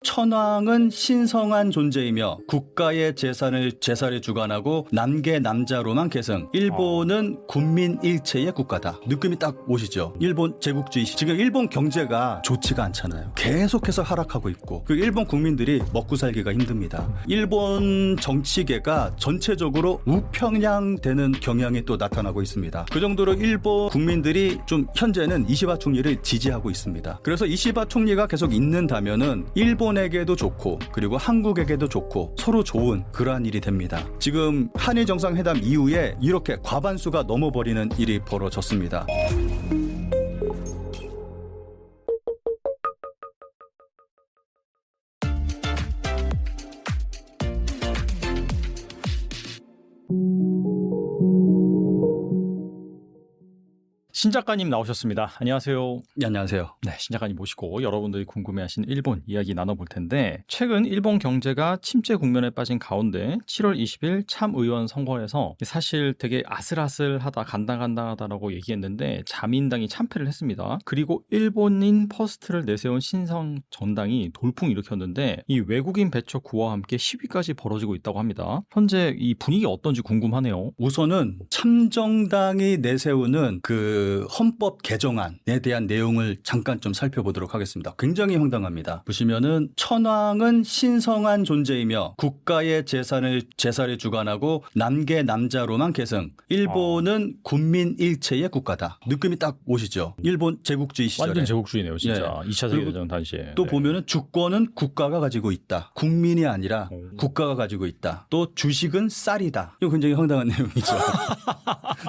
천황은 신성한 존재이며 국가의 제사를 주관하고 남계 남자로만 계승. 일본은 군민 일체의 국가다. 느낌이 딱 오시죠? 일본 제국주의. 지금 일본 경제가 좋지가 않잖아요. 계속해서 하락하고 있고 그 일본 국민들이 먹고 살기가 힘듭니다. 일본 정치계가 전체적으로 우평양되는 경향이 또 나타나고 있습니다. 그 정도로 일본 국민들이 좀 현재는 이시바 총리를 지지하고 있습니다. 그래서 이시바 총리가 계속 있는다면은 일본에게도 좋고 그리고 한국에게도 좋고 서로 좋은 그러한 일이 됩니다. 지금 한일 정상회담 이후에 이렇게 과반수가 넘어버리는 일이 벌어졌습니다. 신 작가님 나오셨습니다. 안녕하세요. 네, 안녕하세요. 네, 신 작가님 모시고 여러분들이 궁금해하신 일본 이야기 나눠볼 텐데 최근 일본 경제가 침체 국면에 빠진 가운데 7월 20일 참의원 선거에서 사실 되게 아슬아슬하다 간당간당하다라고 얘기했는데 자민당이 참패를 했습니다. 그리고 일본인 퍼스트를 내세운 신성 전당이 돌풍 일으켰는데 이 외국인 배척 구호와 함께 시위까지 벌어지고 있다고 합니다. 현재 이 분위기 어떤지 궁금하네요. 우선은 참정당이 내세우는 그 헌법 개정안에 대한 내용을 잠깐 좀 살펴보도록 하겠습니다. 굉장히 황당합니다. 보시면은 천황은 신성한 존재이며 국가의 제사를 주관하고 남계 남자로만 계승. 일본은 군민 일체의 국가다. 느낌이 딱 오시죠? 일본 제국주의 시절에. 완전 제국주의네요, 진짜. 예. 2차 세계대전 당시에. 또 보면은 주권은 국가가 가지고 있다. 국민이 아니라 국가가 가지고 있다. 또 주식은 쌀이다. 이거 굉장히 황당한 내용이죠.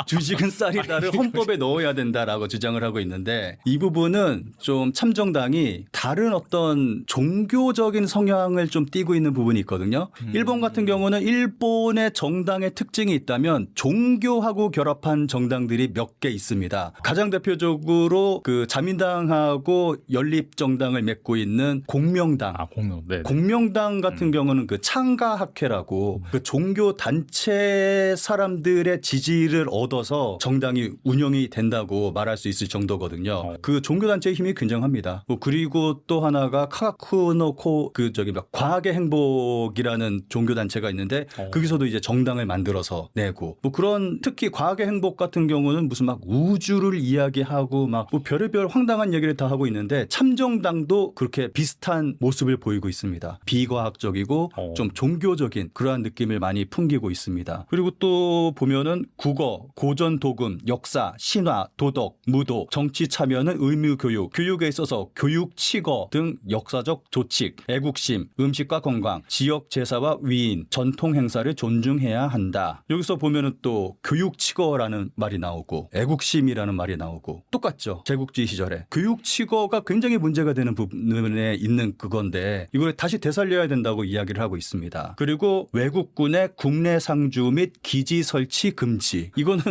주식은 쌀이다를 헌법에 넣어야 된다라고 주장을 하고 있는데 이 부분은 좀 참정당이 다른 어떤 종교적인 성향을 좀 띠고 있는 부분이 있거든요. 일본 같은 경우는 일본의 정당의 특징이 있다면 종교하고 결합한 정당들이 몇 개 있습니다. 가장 대표적으로 그 자민당하고 연립정당을 맺고 있는 공명당. 네. 공명당 같은 경우는 그 창가학회라고 그 종교 단체 사람들의 지지를 얻어서 정당이 운영이 된다고 말할 수 있을 정도거든요. 그 종교단체의 힘이 굉장합니다. 그리고 또 하나가 카가쿠노코 과학의 행복이라는 종교단체가 있는데 거기서도 이제 정당을 만들어서 내고 뭐 그런 특히 과학의 행복 같은 경우는 무슨 막 우주를 이야기하고 막 뭐 별의별 황당한 얘기를 다 하고 있는데 참정당도 그렇게 비슷한 모습을 보이고 있습니다. 비과학적이고 좀 종교적인 그러한 느낌을 많이 풍기고 있습니다. 그리고 또 보면은 국어, 고전 도금, 역사, 신화, 도덕, 무도, 정치 참여는 의무 교육, 교육에 있어서 교육 칙어 등 역사적 조칙, 애국심, 음식과 건강, 지역 제사와 위인, 전통 행사를 존중해야 한다. 여기서 보면은 또 교육 칙어라는 말이 나오고 애국심이라는 말이 나오고 똑같죠. 제국주의 시절에 교육 칙어가 굉장히 문제가 되는 부분에 있는 그건데 이걸 다시 되살려야 된다고 이야기를 하고 있습니다. 그리고 외국군의 국내 상주 및 기지 설치 금지. 이거는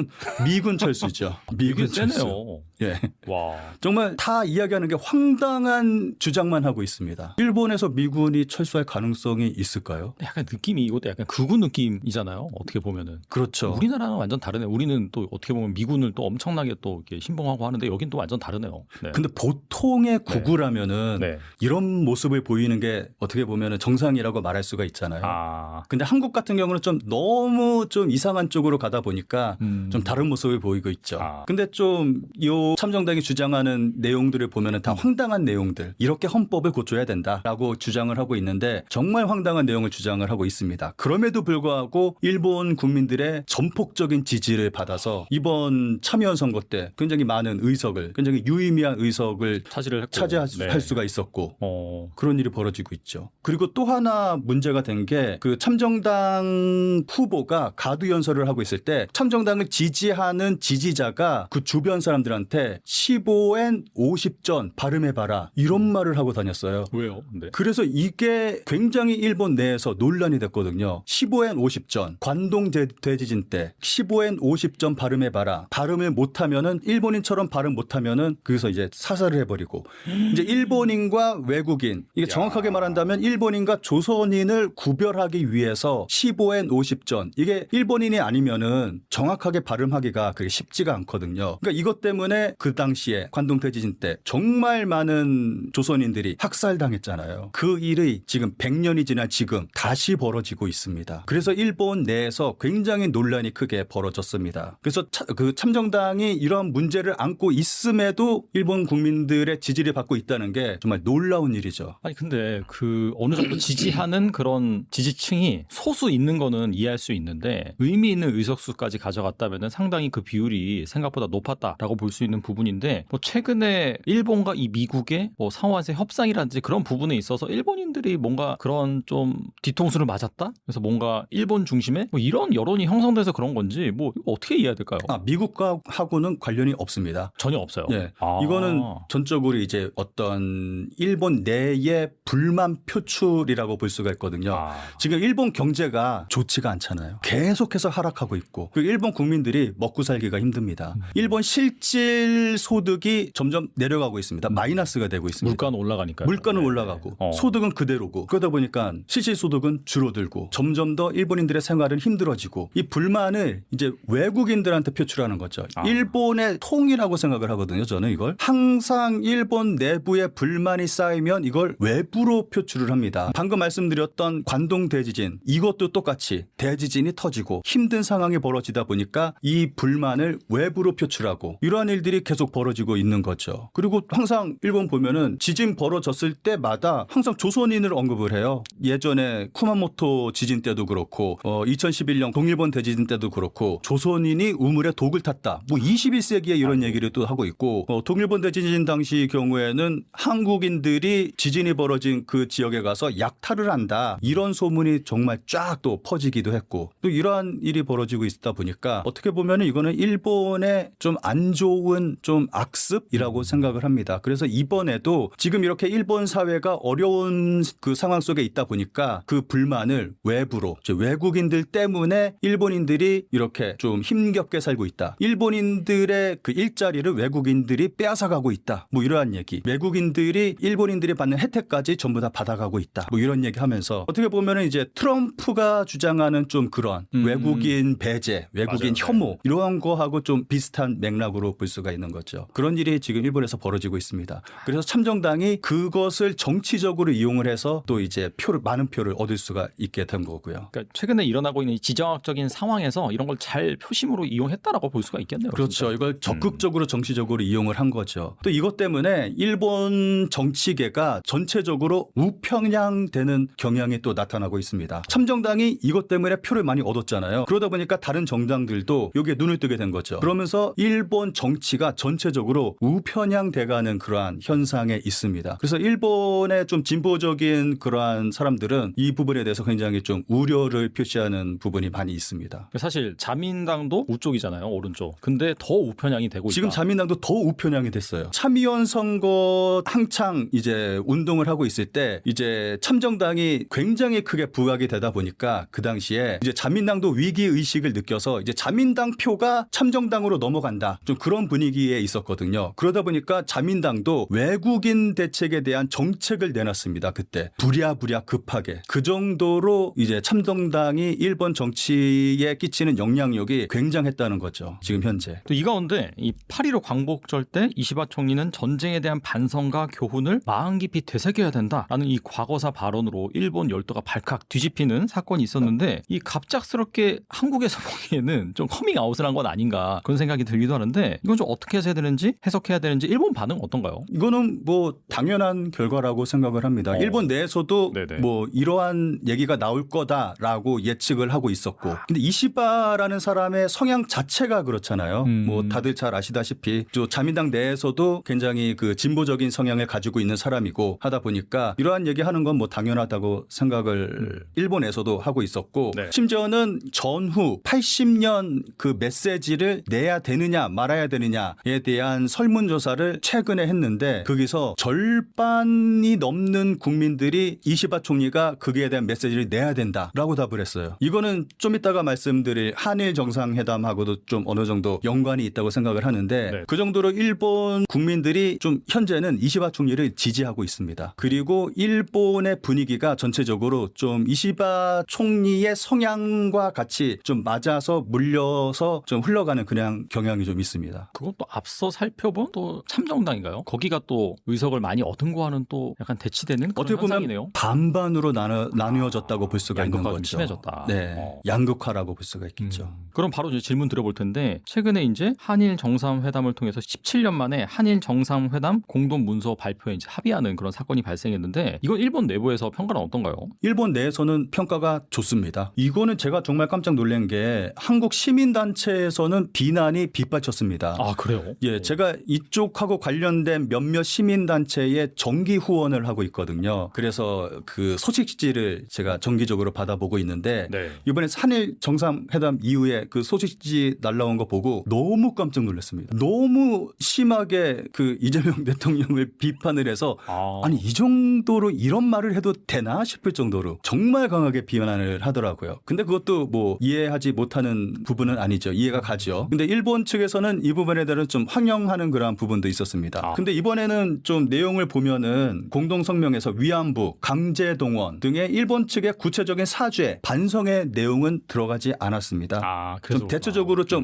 미군 철수죠. 미군 철수. 예. 와. 정말 다 이야기하는 게 황당한 주장만 하고 있습니다. 일본에서 미군이 철수할 가능성이 있을까요? 약간 느낌이 이것도 약간 극우 느낌이잖아요. 어떻게 보면은. 그렇죠. 우리나라는 완전 다르네요. 우리는 또 어떻게 보면 미군을 또 엄청나게 또 이렇게 신봉하고 하는데 여긴 또 완전 다르네요. 네. 근데 보통의 구구라면은 네. 이런 모습을 보이는 게 어떻게 보면은 정상이라고 말할 수가 있잖아요. 근데 한국 같은 경우는 좀 너무 좀 이상한 쪽으로 가다 보니까 좀 다른 모습을 보이고 있죠. 근데 좀 요 참정당이 주장하는 내용들을 보면은 다 황당한 내용들. 이렇게 헌법을 고쳐야 된다라고 주장을 하고 있는데 정말 황당한 내용을 주장을 하고 있습니다. 그럼에도 불구하고 일본 국민들의 전폭적인 지지를 받아서 이번 참여원 선거 때 굉장히 많은 의석을 굉장히 유의미한 의석을 차지할 수가 있었고 그런 일이 벌어지고 있죠. 그리고 또 하나 문제가 된 게 그 참정당 후보가 가두연설을 하고 있을 때 참정당을 지지하는 지지자가 그 주변 사람들한테 15엔 50전 발음해봐라 이런 말을 하고 다녔어요. 왜요? 네. 그래서 이게 굉장히 일본 내에서 논란이 됐거든요. 15엔 50전 관동 대지진 때 15엔 50전 발음해봐라. 발음을 못하면은 일본인처럼 발음 못하면은 거기서 이제 사살을 해버리고 이제 일본인과 외국인 이게 정확하게 말한다면 일본인과 조선인을 구별하기 위해서 15엔 50전 이게 일본인이 아니면은 정확하게 발음하기가 그게 쉽지가 않거든요. 그러니까 이것 때문에 그 당시에 관동 대지진 때 정말 많은 조선인들이 학살당했잖아요. 그 일이 지금 100년이 지난 지금 다시 벌어지고 있습니다. 그래서 일본 내에서 굉장히 논란이 크게 벌어졌습니다. 그래서 그 참정당이 이런 문제를 안고 있음에도 일본 국민들의 지지를 받고 있다는 게 정말 놀라운 일이죠. 아니 근데 그 어느 정도 지지하는 그런 지지층이 소수 있는 거는 이해할 수 있는데 의미 있는 의석수까지 가져갔다면은 상당히 그 비율이 생각보다 높았다라고 볼 수 있는 부분인데 뭐 최근에 일본과 이 미국의 뭐 상호간세 협상이라든지 그런 부분에 있어서 일본인들이 뭔가 그런 좀 뒤통수를 맞았다? 그래서 뭔가 일본 중심의 뭐 이런 여론이 형성돼서 그런 건지 뭐 이거 어떻게 이해해야 될까요? 미국과 하고는 관련이 없습니다. 전혀 없어요. 예. 이거는 전적으로 이제 어떤 일본 내의 불만 표출이라고 볼 수가 있거든요. 지금 일본 경제가 좋지가 않잖아요. 계속해서 하락하고 있고 그리고 일본 국민들이 먹고 살기가 힘듭니다. 일본 실질 소득이 점점 내려가고 있습니다. 마이너스가 되고 있습니다. 물가는 올라가니까요. 물가는 네. 올라가고 소득은 그대로고 그러다 보니까 실질 소득은 줄어들고 점점 더 일본인들의 생활은 힘들어지고 이 불만을 이제 외국인들한테 표출하는 거죠. 일본의 통이라고 생각을 하거든요. 저는 이걸 항상 일본 내부에 불만이 쌓이면 이걸 외부로 표출을 합니다. 방금 말씀드렸던 관동 대지진 이것도 똑같이 대지진이 터지고 힘든 상황이 벌어지다 보니까 이 불만을 외부로 표출하고 이러한 일들이 계속 벌어지고 있는 거죠. 그리고 항상 일본 보면은 지진 벌어졌을 때마다 항상 조선인을 언급을 해요. 예전에 쿠마모토 지진 때도 그렇고 2011년 동일본 대지진 때도 그렇고 조선인이 우물에 독을 탔다. 뭐 21세기에 이런 얘기를 또 하고 있고 동일본 대지진 당시 경우에는 한국인들이 지진이 벌어진 그 지역에 가서 약탈을 한다. 이런 소문이 정말 쫙 또 퍼지기도 했고 또 이러한 일이 벌어지고 있다 보니까 어떻게 보면 이거는 일본의 좀 안 좋은 좀 악습이라고 생각을 합니다. 그래서 이번에도 지금 이렇게 일본 사회가 어려운 그 상황 속에 있다 보니까 그 불만을 외부로 외국인들 때문에 일본인들이 이렇게 좀 힘겹게 살고 있다. 일본인들의 그 일자리를 외국인들이 빼앗아가고 있다. 뭐 이러한 얘기. 외국인들이 일본인들이 받는 혜택까지 전부 다 받아가고 있다. 뭐 이런 얘기 하면서 어떻게 보면은 이제 트럼프가 주장하는 좀 그런 외국인 배제, 외국인 맞아요. 혐오 이러한 거하고 좀 비슷한 맥락으로 볼 수가 있는 거죠. 그런 일이 지금 일본에서 벌어지고 있습니다. 그래서 참정당이 그것을 정치적으로 이용을 해서 또 이제 많은 표를 얻을 수가 있게 된 거고요. 그러니까 최근에 일어나고 있는 이 지정학적인 상황에서 이런 걸 잘 표심으로 이용했다라고 볼 수가 있겠네요. 그렇죠. 진짜. 이걸 적극적으로 정치적으로 이용을 한 거죠. 또 이것 때문에 일본 정치계가 전체적으로 우편향되는 경향이 또 나타나고 있습니다. 참정당이 이것 때문에 표를 많이 얻었잖아요. 그러다 보니까 다른 정당들도 여기에 눈을 뜨게 된 거죠. 그러면서 일본 정치가 전체적으로 우편향돼가는 그러한 현상에 있습니다. 그래서 일본의 좀 진보적인 그러한 사람들은 이 부분에 대해서 굉장히 좀 우려를 표시하는 부분이 많이 있습니다. 사실 자민당도 우쪽이잖아요. 오른쪽. 근데 더 우편향이 되고 지금 있다. 자민당도 더 우편향이 됐어요. 참의원 선거 한창 이제 운동을 하고 있을 때 이제 참정당이 굉장히 크게 부각이 되다 보니까 그 당시에 이제 자민당도 위기 의식을 느껴서 이제 자민당 표가 참정당으로 넘어간다. 좀 그런 분위기에 있었거든요. 그러다 보니까 자민당도 외국인 대책에 대한 정책을 내놨습니다. 그때 부랴부랴 급하게 그 정도로 이제 참정당이 일본 정치에 끼치는 영향력이 굉장했다는 거죠. 지금 현재. 또 이 가운데 이 8.15 광복절 때 이시바 총리는 전쟁에 대한 반성과 교훈을 마음 깊이 되새겨야 된다라는 이 과거사 발언으로 일본 열도가 발칵 뒤집히는 사건이 있었는데 이 갑작스럽게 한국에서 보기에는 좀 커밍아웃을 한 건 아닌가 그런 생각이 들기도 하는데 이건 좀 어떻게 해야 되는지 해석해야 되는지 일본 반응 어떤가요? 이거는 뭐 당연한 결과라고 생각을 합니다. 일본 내에서도 네네. 뭐 이러한 얘기가 나올 거다라고 예측을 하고 있었고 근데 이시바라는 사람의 성향 자체가 그렇잖아요. 뭐 다들 잘 아시다시피 저 자민당 내에서도 굉장히 그 진보적인 성향을 가지고 있는 사람이고 하다 보니까 이러한 얘기하는 건 뭐 당연하다고 생각을 일본에서도 하고 있었고 네. 심지어는 전후 80년 그 메시지를 내야 되느냐 말아야 되느냐에 대한 설문조사를 최근에 했는데 거기서 절반이 넘는 국민들이 이시바 총리가 거기에 대한 메시지를 내야 된다라고 답을 했어요. 이거는 좀 이따가 말씀드릴 한일 정상회담하고도 좀 어느 정도 연관이 있다고 생각을 하는데 네. 그 정도로 일본 국민들이 좀 현재는 이시바 총리를 지지하고 있습니다. 그리고 일본의 분위기가 전체적으로 좀 이시바 총리의 성향과 같이 좀 맞아서 물려서 좀 흘러가는 그냥 경향이 영향이 좀 있습니다. 그것도 앞서 살펴본 또 참정당인가요? 거기가 또 의석을 많이 얻은 거와는 또 약간 대치되는 그런 어떻게 보면 현상이네요. 반반으로 나뉘어졌다고 볼 수가 있는 양극화가 좀 거죠. 심해졌다. 네, 양극화라고 볼 수가 있겠죠. 그럼 바로 이제 질문 드려볼 텐데 최근에 이제 한일 정상회담을 통해서 17년 만에 한일 정상회담 공동 문서 발표에 이제 합의하는 그런 사건이 발생했는데 이건 일본 내부에서 평가는 어떤가요? 일본 내에서는 평가가 좋습니다. 이거는 제가 정말 깜짝 놀란 게 한국 시민단체에서는 비난이 빗발쳤습니다. 아 그래요? 예, 제가 이쪽하고 관련된 몇몇 시민단체에 정기 후원을 하고 있거든요. 그래서 그 소식지를 제가 정기적으로 받아보고 있는데 네. 이번에 한일 정상회담 이후에 그 소식지 날라온 거 보고 너무 깜짝 놀랐습니다. 너무 심하게 그 이재명 대통령을 비판을 해서 아니 이 정도로 이런 말을 해도 되나 싶을 정도로 정말 강하게 비난을 하더라고요. 근데 그것도 뭐 이해하지 못하는 부분은 아니죠. 이해가 가죠. 근데 일본 측에서는 이 부분에 대해서 좀 환영하는 그러한 부분도 있었습니다. 근데 이번에는 좀 내용을 보면은 공동성명에서 위안부, 강제동원 등의 일본 측의 구체적인 사죄, 반성의 내용은 들어가지 않았습니다. 좀 대체적으로 좀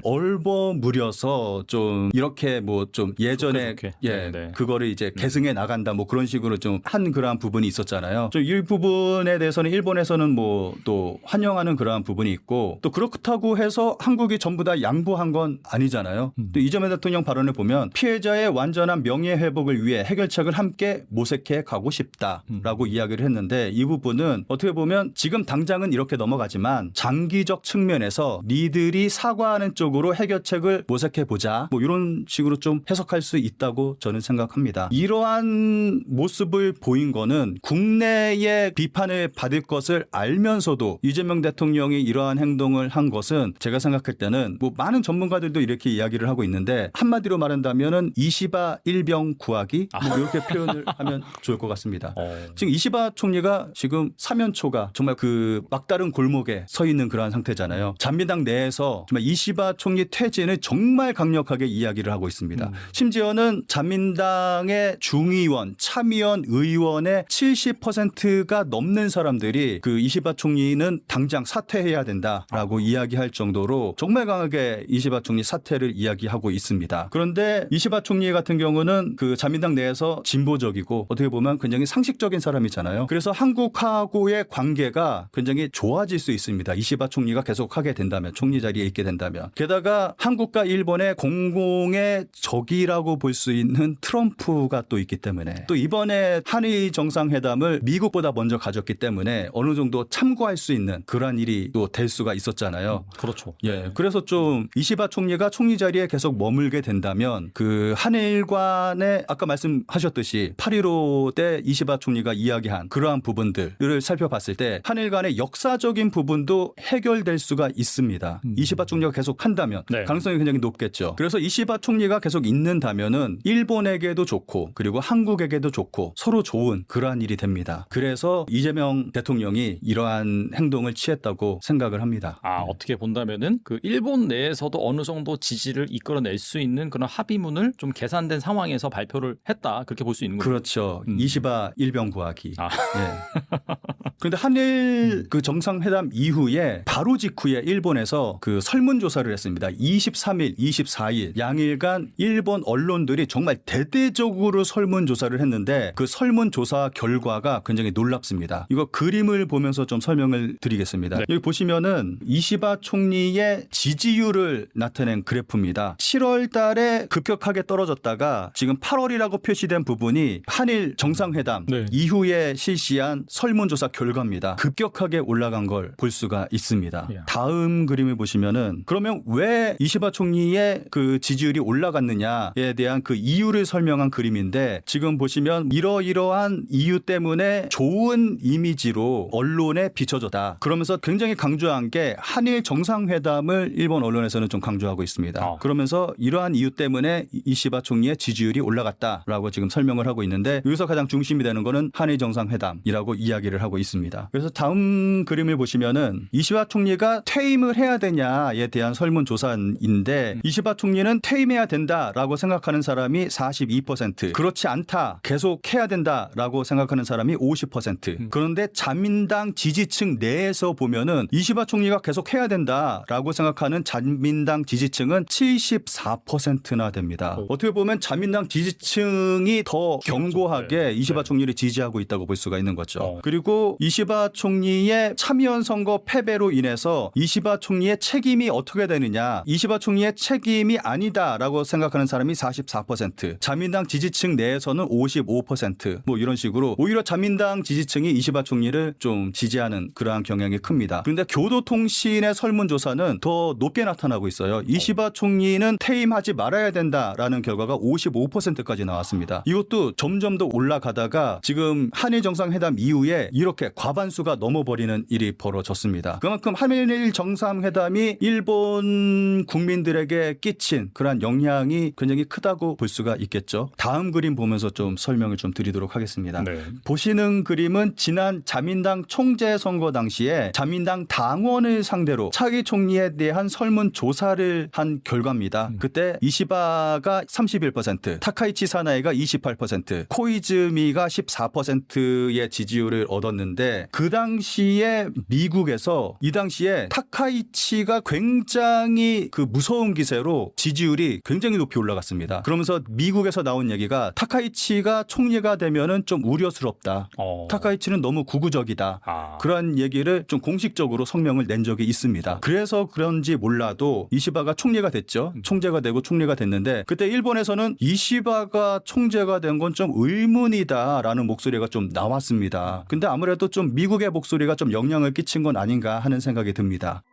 얼버무려서 좀 이렇게 뭐 좀 예전에 좋게. 예 네. 그거를 이제 계승해 나간다 뭐 그런 식으로 좀 한 그러한 부분이 있었잖아요. 좀 이 부분에 대해서는 일본에서는 뭐 또 환영하는 그러한 부분이 있고 또 그렇다고 해서 한국이 전부 다 양보한 건 아니잖아요. 또 이재명 대통령 발언을 보면 피해자의 완전한 명예 회복을 위해 해결책을 함께 모색해 가고 싶다라고 이야기를 했는데 이 부분은 어떻게 보면 지금 당장은 이렇게 넘어가지만 장기적 측면에서 니들이 사과하는 쪽으로 해결책을 모색해 보자 뭐 이런 식으로 좀 해석할 수 있다고 저는 생각합니다. 이러한 모습을 보인 거는 국내의 비판을 받을 것을 알면서도 이재명 대통령이 이러한 행동을 한 것은 제가 생각할 때는 뭐 많은 전문가들도 이렇게 이야기를 하고 있는데 한마디로 말한다면은 이시바 일병 구하기 뭐 이렇게 표현을 하면 좋을 것 같습니다. 지금 이시바 총리가 지금 사면초가 정말 그 막다른 골목에 서 있는 그러한 상태잖아요. 잔민당 내에서 정말 이시바 총리 퇴진을 정말 강력하게 이야기를 하고 있습니다. 심지어는 잔민당의 중의원, 참의원, 의원의 70%가 넘는 사람들이 그 이시바 총리는 당장 사퇴해야 된다라고 이야기할 정도로 정말 강하게 이시바 총리 사퇴를 이야기하고 있습니다. 그런데 이시바 총리 같은 경우는 그 자민당 내에서 진보적이고 어떻게 보면 굉장히 상식적인 사람이잖아요. 그래서 한국하고의 관계가 굉장히 좋아질 수 있습니다. 이시바 총리가 계속 하게 된다면, 총리 자리에 있게 된다면. 게다가 한국과 일본의 공공의 적이라고 볼 수 있는 트럼프가 또 있기 때문에 또 이번에 한일 정상회담을 미국보다 먼저 가졌기 때문에 어느 정도 참고할 수 있는 그러한 일이 또 될 수가 있었잖아요. 그렇죠. 예, 그래서 좀 이시바 총리가 총리 자리에 계속 머물게 된다면 그 한일 간의 아까 말씀하셨듯이 8.15 때 이시바 총리가 이야기한 그러한 부분들을 살펴봤을 때 한일 간의 역사적인 부분도 해결될 수가 있습니다. 이시바 총리가 계속 한다면 네. 가능성이 굉장히 높겠죠. 그래서 이시바 총리가 계속 있는다면은 일본에게도 좋고 그리고 한국에게도 좋고 서로 좋은 그러한 일이 됩니다. 그래서 이재명 대통령이 이러한 행동을 취했다고 생각을 합니다. 어떻게 본다면은 그 일본 내에서도 어느 정도 지지를 이끌어낼 수 있는 그런 합의문을 좀 계산된 상황에서 발표를 했다 그렇게 볼 수 있는 거죠. 그렇죠. 이시바 일병 구하기. 예. 그런데 한일 그 정상회담 이후에 바로 직후에 일본에서 그 설문조사를 했습니다. 23일, 24일 양일간 일본 언론들이 정말 대대적으로 설문조사를 했는데 그 설문조사 결과가 굉장히 놀랍습니다. 이거 그림을 보면서 좀 설명을 드리겠습니다. 네. 여기 보시면은 이시바 총리의 지지율을 나타낸 그래프입니다. 7월 달에 급격하게 떨어졌다가 지금 8월이라고 표시된 부분이 한일 정상회담 네. 이후에 실시한 설문조사 결과입니다. 급격하게 올라간 걸 볼 수가 있습니다. 야. 다음 그림을 보시면은 그러면 왜 이시바 총리의 그 지지율이 올라갔느냐에 대한 그 이유를 설명한 그림인데 지금 보시면 이러이러한 이유 때문에 좋은 이미지로 언론에 비춰졌다. 그러면서 굉장히 강조한 게 한일 정상회담을 일본 언론에서는 좀 강조하고 있습니다. 그러면서 이러한 이유 때문에 이시바 총리의 지지율이 올라갔다라고 지금 설명을 하고 있는데 여기서 가장 중심이 되는 거는 한일 정상회담이라고 이야기를 하고 있습니다. 있습니다. 그래서 다음 그림을 보시면은 이시바 총리가 퇴임을 해야 되냐에 대한 설문조사인데 이시바 총리는 퇴임해야 된다라고 생각하는 사람이 42%, 그렇지 않다, 계속 해야 된다라고 생각하는 사람이 50%. 그런데 자민당 지지층 내에서 보면은 이시바 총리가 계속 해야 된다라고 생각하는 자민당 지지층은 74%나 됩니다. 어떻게 보면 자민당 지지층이 더 견고하게 이시바 총리를 지지하고 있다고 볼 수가 있는 거죠. 그리고 이시바 총리의 참의원 선거 패배로 인해서 이시바 총리의 책임이 어떻게 되느냐, 이시바 총리의 책임이 아니다라고 생각하는 사람이 44%, 자민당 지지층 내에서는 55%, 이런 식으로 오히려 자민당 지지층이 이시바 총리를 좀 지지하는 그러한 경향이 큽니다. 그런데 교도통신의 설문조사는 더 높게 나타나고 있어요. 이시바 총리는 퇴임하지 말아야 된다라는 결과가 55%까지 나왔습니다. 이것도 점점 더 올라가다가 지금 한일 정상회담 이후에 이렇게 과반수가 넘어버리는 일이 벌어졌습니다. 그만큼 한일 정상회담이 일본 국민들에게 끼친 그러한 영향이 굉장히 크다고 볼 수가 있겠죠. 다음 그림 보면서 좀 설명을 좀 드리도록 하겠습니다. 네. 보시는 그림은 지난 자민당 총재 선거 당시에 자민당 당원을 상대로 차기 총리에 대한 설문조사를 한 결과입니다. 그때 이시바가 31%, 타카이치 사나이가 28%, 코이즈미가 14%의 지지율을 얻었는데 그 당시에 미국에서 이 당시에 타카이치가 굉장히 그 무서운 기세로 지지율이 굉장히 높이 올라갔습니다. 그러면서 미국에서 나온 얘기가 타카이치가 총리가 되면은 좀 우려스럽다. 타카이치는 너무 구구적이다. 그런 얘기를 좀 공식적으로 성명을 낸 적이 있습니다. 그래서 그런지 몰라도 이시바가 총리가 됐죠. 총재가 되고 총리가 됐는데 그때 일본에서는 이시바가 총재가 된 건 좀 의문이다라는 목소리가 좀 나왔습니다. 근데 아무래도 좀 미국의 목소리가 좀 영향을 끼친 건 아닌가 하는 생각이 듭니다.